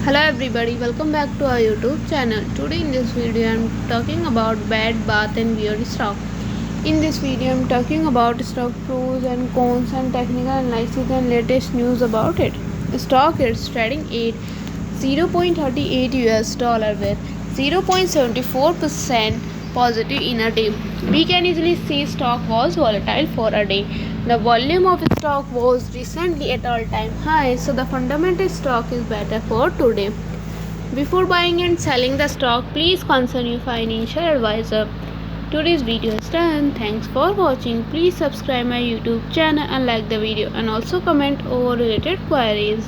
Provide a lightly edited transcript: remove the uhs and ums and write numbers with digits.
Hello everybody, welcome back to our YouTube channel. Today in this video I am talking about bed bath and beyond stock. In this video I am talking about stock pros and cons and technical analysis and latest news about it. Stock is trading at $0.38 with 0.74% positive in a day. We can easily see stock was volatile for a day. The volume of stock was recently at all-time high, so the fundamental stock is better for today. Before buying and selling the stock, please consult your financial advisor. Today's video is done. Thanks for watching. Please subscribe my YouTube channel and like the video and also comment over related queries.